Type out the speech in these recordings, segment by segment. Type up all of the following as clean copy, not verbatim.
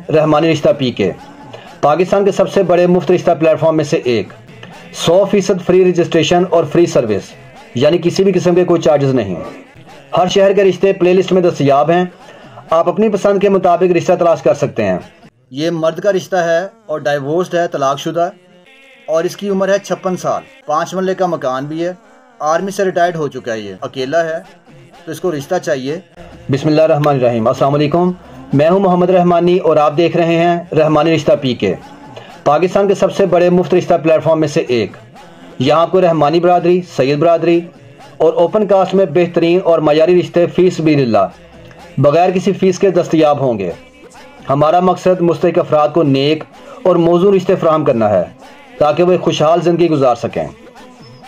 रहमानी रिश्ता पीके पाकिस्तान के सबसे बड़े मुफ्त रिश्ता प्लेटफॉर्म में से एक। 100% फ्री रजिस्ट्रेशन और फ्री सर्विस, यानी किसी भी किस्म के कोई चार्जेस नहीं। हर शहर के रिश्ते प्लेलिस्ट में दस्तयाब हैं। आप अपनी पसंद के मुताबिक रिश्ता तलाश कर सकते हैं। ये मर्द का रिश्ता है और डाइवोर्स्ड है, तलाकशुदा, और इसकी उम्र है 56 साल। 5 मरले का मकान भी है, आर्मी से रिटायर्ड हो चुका है, ये अकेला है, तो इसको रिश्ता चाहिए। बिस्मिल्लाहिर्रहमानिर्रहीम। अस्सलाम वालेकुम, मैं हूं मोहम्मद रहमानी और आप देख रहे हैं रहमानी रिश्ता पीके, पाकिस्तान के सबसे बड़े मुफ्त रिश्ता प्लेटफॉर्म में से एक। यहाँ आपको रहमानी बरादरी, सैयद बरादरी और ओपन कास्ट में बेहतरीन और मयारी रिश्ते फीस सबीलिल्लाह बगैर किसी फ़ीस के दस्तयाब होंगे। हमारा मकसद मुस्तहिक अफराद को नेक और मौजूद रिश्ते फराहम करना है ताकि वे खुशहाल ज़िंदगी गुजार सकें।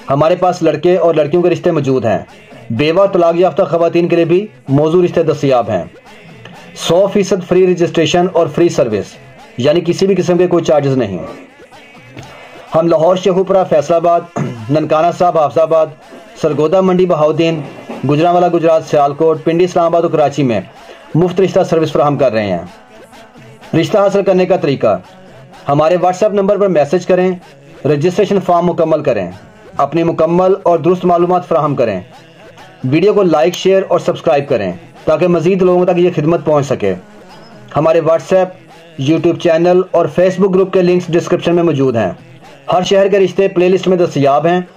हमारे पास लड़के और लड़कियों के रिश्ते मौजूद हैं। बेवा तलाक याफ्ता ख़वातीन के लिए भी मौजूद रिश्ते दस्तयाब हैं। 100% फ्री रजिस्ट्रेशन और फ्री सर्विस, यानी किसी भी किस्म के कोई चार्जेस नहीं। हम लाहौर, शेखुपुरा, फैसलाबाद, ननकाना साहब, हाफजाबाद, सरगोदा मंडी, बहाउद्दीन, गुजरांवाला गुजरात, सियालकोट, पिंडी, इस्लामाबाद और कराची में मुफ्त रिश्ता सर्विस फराहम कर रहे हैं। रिश्ता हासिल करने का तरीका: हमारे व्हाट्सएप नंबर पर मैसेज करें, रजिस्ट्रेशन फॉर्म मुकम्मल करें, अपनी मुकम्मल और दुरुस्त मालूमात फराहम करें, वीडियो को लाइक, शेयर और सब्सक्राइब करें ताकि मज़ीद लोगों तक ये खिदमत पहुंच सके। हमारे व्हाट्सएप, यूट्यूब चैनल और फेसबुक ग्रुप के लिंक्स डिस्क्रिप्शन में मौजूद हैं। हर शहर के रिश्ते प्लेलिस्ट में दस्तयाब हैं।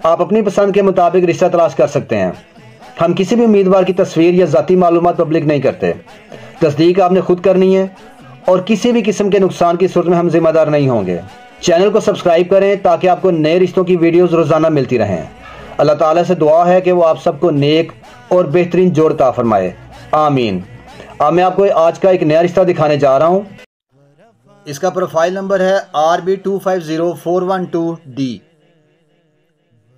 आप अपनी पसंद के मुताबिक रिश्ता तलाश कर सकते हैं। हम किसी भी उम्मीदवार की तस्वीर या ज़ाती मालूमात पब्लिक नहीं करते। तस्दीक आपने खुद करनी है और किसी भी किस्म के नुकसान की सूरत में हम जिम्मेदार नहीं होंगे। चैनल को सब्सक्राइब करें ताकि आपको नए रिश्तों की वीडियोज़ रोज़ाना मिलती रहें। अल्लाह ताला से दुआ है कि वो आप सबको नेक और बेहतरीन जोड़ अता फरमाए, आमीन। अब मैं आपको आज का एक नया रिश्ता दिखाने जा रहा हूँ। इसका प्रोफाइल नंबर है RB250412D।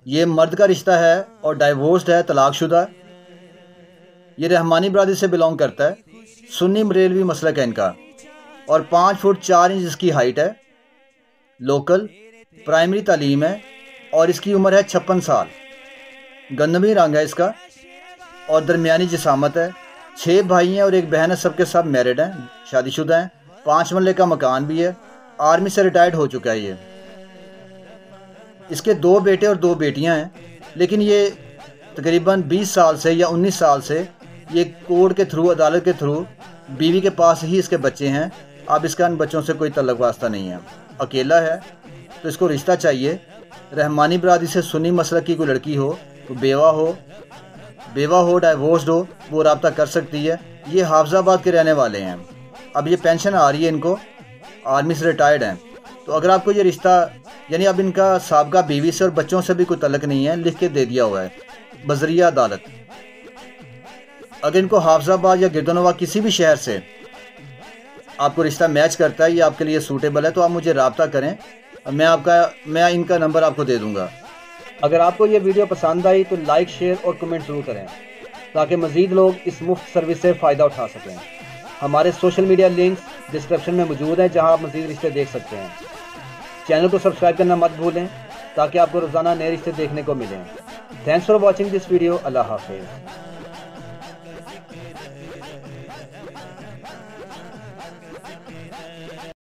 ये मर्द का रिश्ता है और डाइवोर्स्ड है, तलाकशुदा। ये रहमानी बरादरी से बिलोंग करता है। सुन्नी बरेलवी मसलक है इनका और 5 फुट 4 इंच इसकी हाइट है। लोकल प्राइमरी तालीम है और इसकी उम्र है 56 साल। गंदमी रंग है इसका और दरमियानी जिसामत है। 6 भाई हैं और एक बहन है, सबके सब मैरिड हैं, शादीशुदा हैं। 5 मरले का मकान भी है, आर्मी से रिटायर्ड हो चुका है ये। इसके 2 बेटे और 2 बेटियां हैं, लेकिन ये तकरीबन 20 साल से या 19 साल से ये कोर्ट के थ्रू, अदालत के थ्रू बीवी के पास ही इसके बच्चे हैं। अब इसका इन बच्चों से कोई तल्लुक वास्ता नहीं है, अकेला है, तो इसको रिश्ता चाहिए। रहमानी बरादरी से सुन्नी मसलक की कोई लड़की हो, तो बेवा हो, डाइवोर्स्ड हो, वो रब्ता कर सकती है। ये हाफजाबाद के रहने वाले हैं। अब ये पेंशन आ रही है इनको, आर्मी से रिटायर्ड हैं। तो अगर आपको ये रिश्ता, यानी अब इनका साबका बीवी से और बच्चों से भी कोई तल्लुक नहीं है, लिख के दे दिया हुआ है बजरिया अदालत। अगर इनको हाफजाबाद या गिरदनवा किसी भी शहर से आपको रिश्ता मैच करता है, ये आपके लिए सूटेबल है, तो आप मुझे रब्ता करें। मैं इनका नंबर आपको दे दूंगा। अगर आपको ये वीडियो पसंद आई तो लाइक, शेयर और कमेंट ज़रूर करें ताकि मज़ीद लोग इस मुफ्त सर्विस से फ़ायदा उठा सकें। हमारे सोशल मीडिया लिंक्स डिस्क्रिप्शन में मौजूद हैं जहां आप मज़ीद रिश्ते देख सकते हैं। चैनल को सब्सक्राइब करना मत भूलें ताकि आपको रोज़ाना नए रिश्ते देखने को मिलें। Thanks for watching this video. अल्लाह हाफिज़।